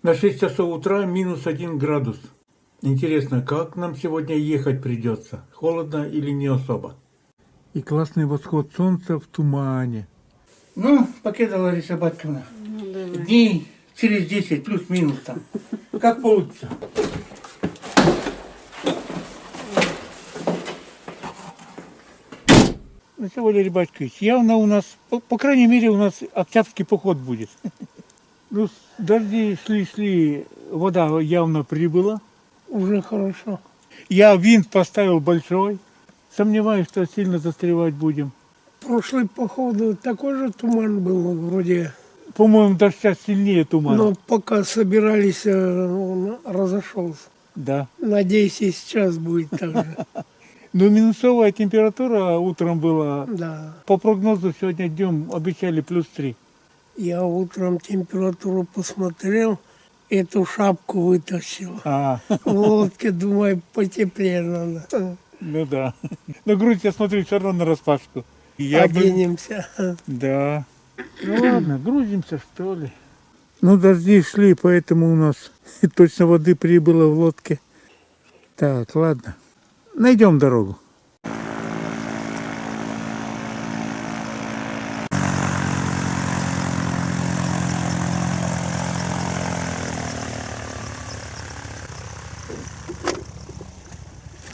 На 6 часов утра -1 градус. Интересно, как нам сегодня ехать придется? Холодно или не особо? И классный восход солнца в тумане. Ну, покеда, Лариса Батьковна. Дней через 10, плюс-минус там. Как получится? Ну что, Валерий Батькович, явно у нас, по крайней мере, у нас октябрьский поход будет. Ну, дожди шли, вода явно прибыла. Уже хорошо. Я винт поставил большой. Сомневаюсь, что сильно застревать будем. Прошлый походу такой же туман был вроде. По-моему, даже сейчас сильнее туман. Но пока собирались, он разошелся. Да. Надеюсь, и сейчас будет так же. Но минусовая температура утром была. Да. По прогнозу сегодня днем обещали +3. Я утром температуру посмотрел, эту шапку вытащил. В лодке, думаю, потеплее надо. Ну да. Но грудь, я смотрю, все равно нараспашку. Оденемся. Да. Ну ладно, грузимся, что ли. Ну, дожди шли, поэтому у нас точно воды прибыло в лодке. Так, ладно. Найдем дорогу.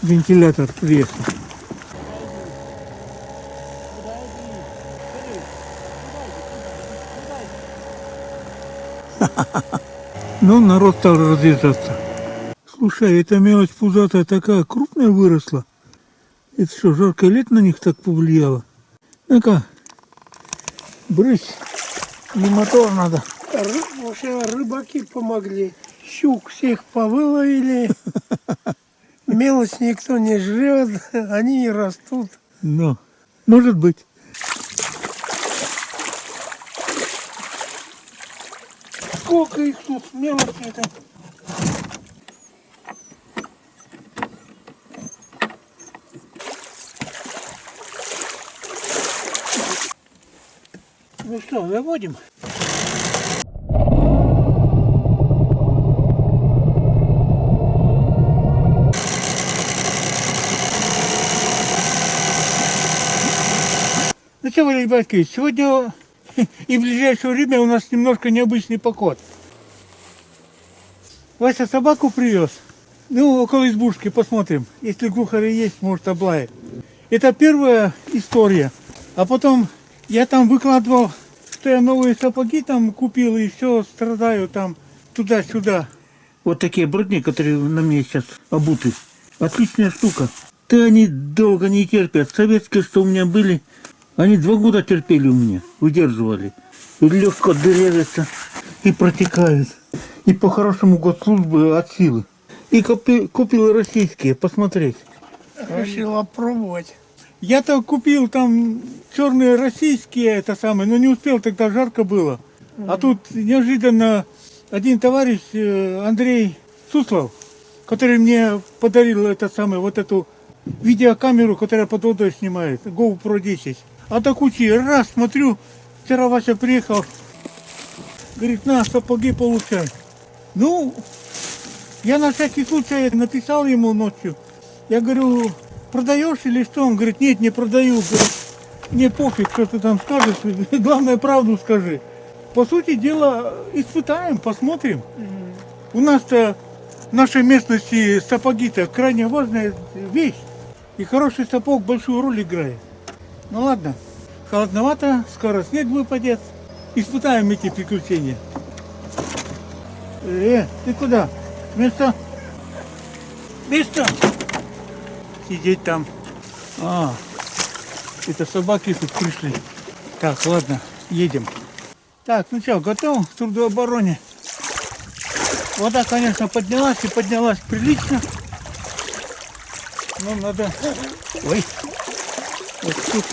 Вентилятор приехал. Ну, народ стал разъезжаться. Слушай, эта мелочь пузатая такая крупная выросла. Это что, жаркое лето на них так повлияло? Ну-ка, брысь. Не мотор надо. Вообще рыбаки помогли. Щук всех повыловили. Мелочь никто не жрет, они и растут. Ну, может быть. Сколько их тут, мелочи это. Ну что, заводим? Ну что, Валерий Батькович, сегодня и в ближайшее время у нас немножко необычный поход. Вася собаку привез. Ну, около избушки посмотрим. Если глухари есть, может, облает. Это первая история. А потом я там выкладывал, что я новые сапоги там купил, и все, страдаю там туда-сюда. Вот такие бродни, которые на мне сейчас обуты. Отличная штука. Да они долго не терпят. Советские, что у меня были, они 2 года терпели у меня, выдерживали. И легко дырявятся, и протекают. И по-хорошему госслужбы от силы. И купил российские, посмотреть. Решила пробовать. Я-то купил там черные российские, это самое, но не успел, тогда жарко было. А тут неожиданно один товарищ, Андрей Суслов, который мне подарил это самое, вот эту видеокамеру, которая под водой снимает, GoPro 10. А до кучи, раз, смотрю, вчера Вася приехал, говорит, на, сапоги получай. Ну, я на всякий случай написал ему ночью. Я говорю, продаешь или что? Он говорит, нет, не продаю. Говорит, мне пофиг, что ты там скажешь, главное, правду скажи. По сути дела, испытаем, посмотрим. У нас-то в нашей местности сапоги-то крайне важная вещь. И хороший сапог большую роль играет. Ну ладно, холодновато, скоро снег выпадет. Испытаем эти приключения. Ты куда? Место? Сидеть там. Это собаки тут пришли. Так, ладно, едем. Так, ну что, готов к трудообороне? Вода, конечно, поднялась и поднялась прилично. Но надо... Ой, вот тут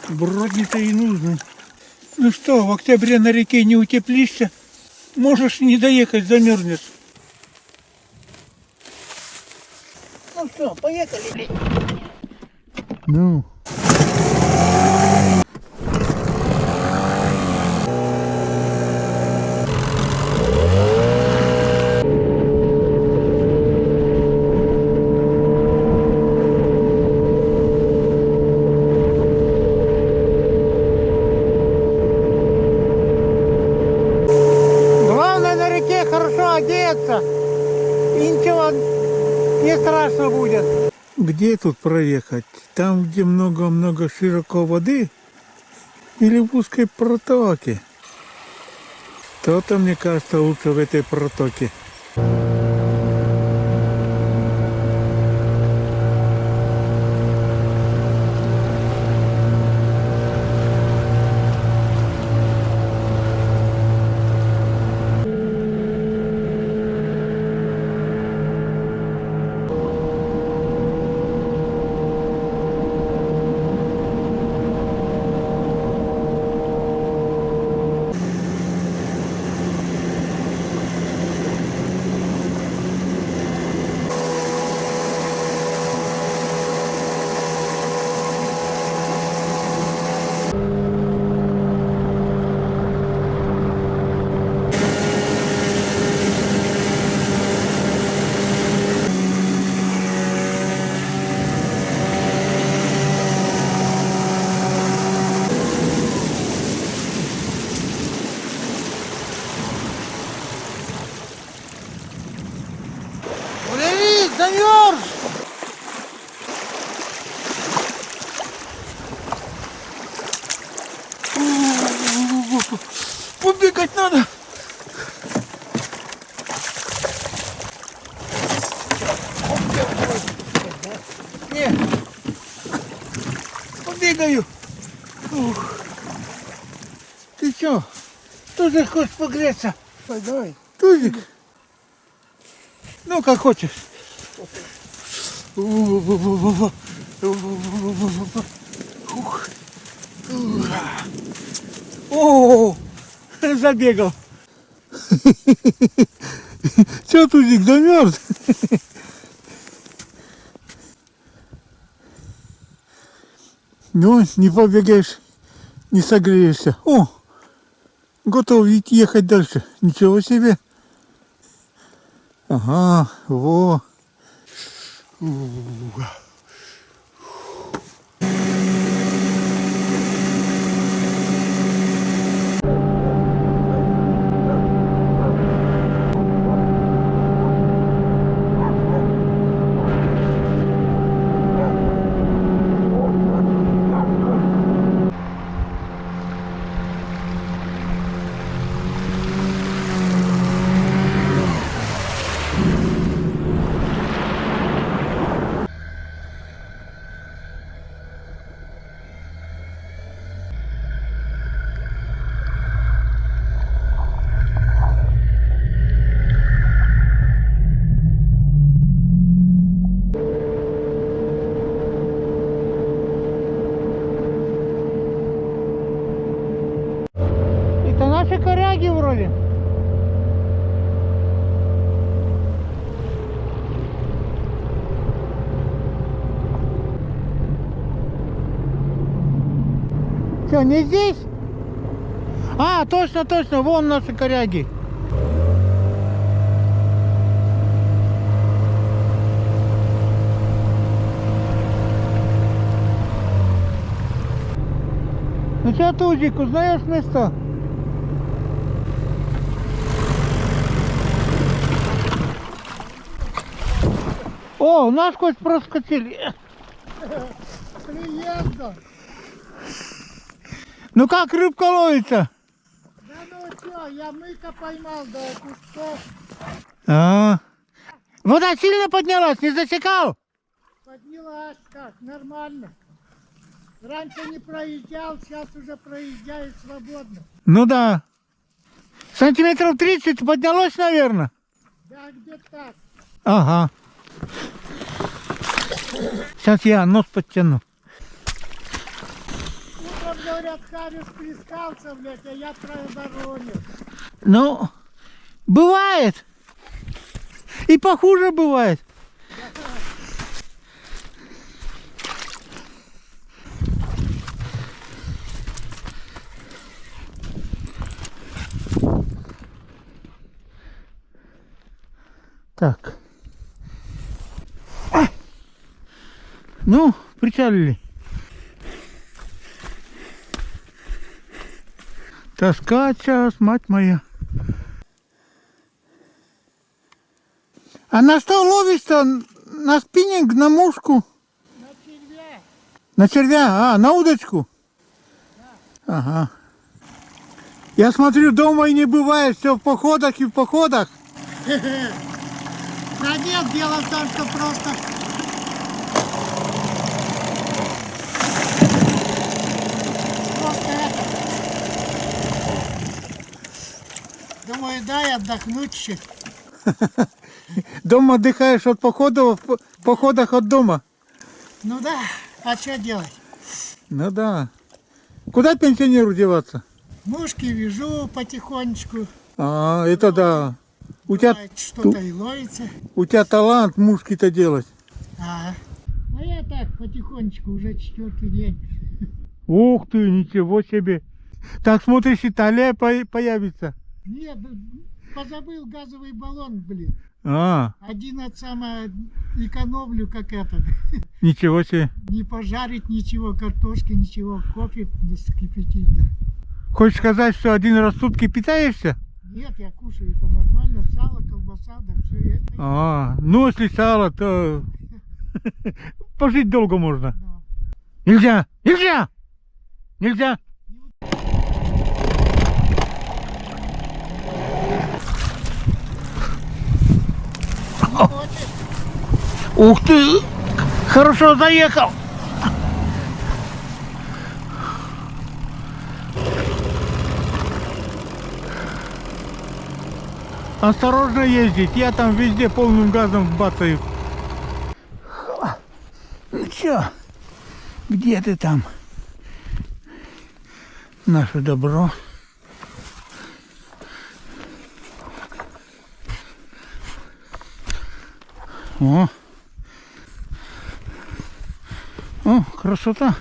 бродни-то и нужны. Ну что, в октябре на реке не утеплишься? Можешь не доехать, замерзнешь. Ну что, поехали. Ну. интересно будет. Где тут проехать? Там, где много-много широко воды? Или в узкой протоке? То-то, мне кажется, лучше в этой протоке. Блин, замерз! Побегать надо! Не, побегаю. Ух. Ты чё? Тоже хочешь погреться? Давай. Тузик? Ну, как хочешь. Ух. О, забегал. Че, Тузик, замерз? Ну, не побегаешь, не согреешься. О, готов ехать дальше. Ничего себе. Ага, во. Это наши коряги вроде. Что, не здесь? А, точно, точно, вон наши коряги. Ну что, Тузик, узнаешь место? О, наш кость проскочили. Приезда. Ну как рыбка ловится? Да ну что, я мыка поймал до кусков. А, вода сильно поднялась, не засекал? Поднялась как, нормально. Раньше не проезжал, сейчас уже проезжаю свободно. Ну да. Сантиметров 30 поднялось, наверное. Да, где так. Ага. Сейчас я нос подтяну. Утром, говорят, Харис плескался, блядь, а я троеборонил. Ну, бывает. И похуже бывает. Так. Ну, причалили. Таскать сейчас, мать моя. А на что ловишь-то на спиннинг, на мушку? На червя. На червя, на удочку? Ага. Я смотрю, дома и не бывает, все в походах и в походах. Да нет, дело в том, что просто... Просто это... Думаю, дай отдохнуть чуть. Дома отдыхаешь от походов, в походах от дома. Ну да, а что делать? Ну да. Куда пенсионеру деваться? Мушки вяжу потихонечку. Это да. У тебя, Бывает, что-то и ловится. у тебя талант мушки-то делать. А я так потихонечку уже 4-й день. Ух ты, ничего себе. Так смотришь, Италия появится. Нет, позабыл газовый баллон, блин. Один от самого экономлю, как это. Ничего себе. Не пожарить ничего, картошки, ничего, кофе скипятить. Да. Хочешь сказать, что один раз в сутки питаешься? Нет, я кушаю, это нормально, сало, колбаса, да все это. Ну если сало, то пожить долго можно. Да. Нельзя! Нельзя! Нельзя! Ух ты! Хорошо заехал! Осторожно ездить, я там везде полным газом бацаю. Ну чё, где ты там? Наше добро. О, красота.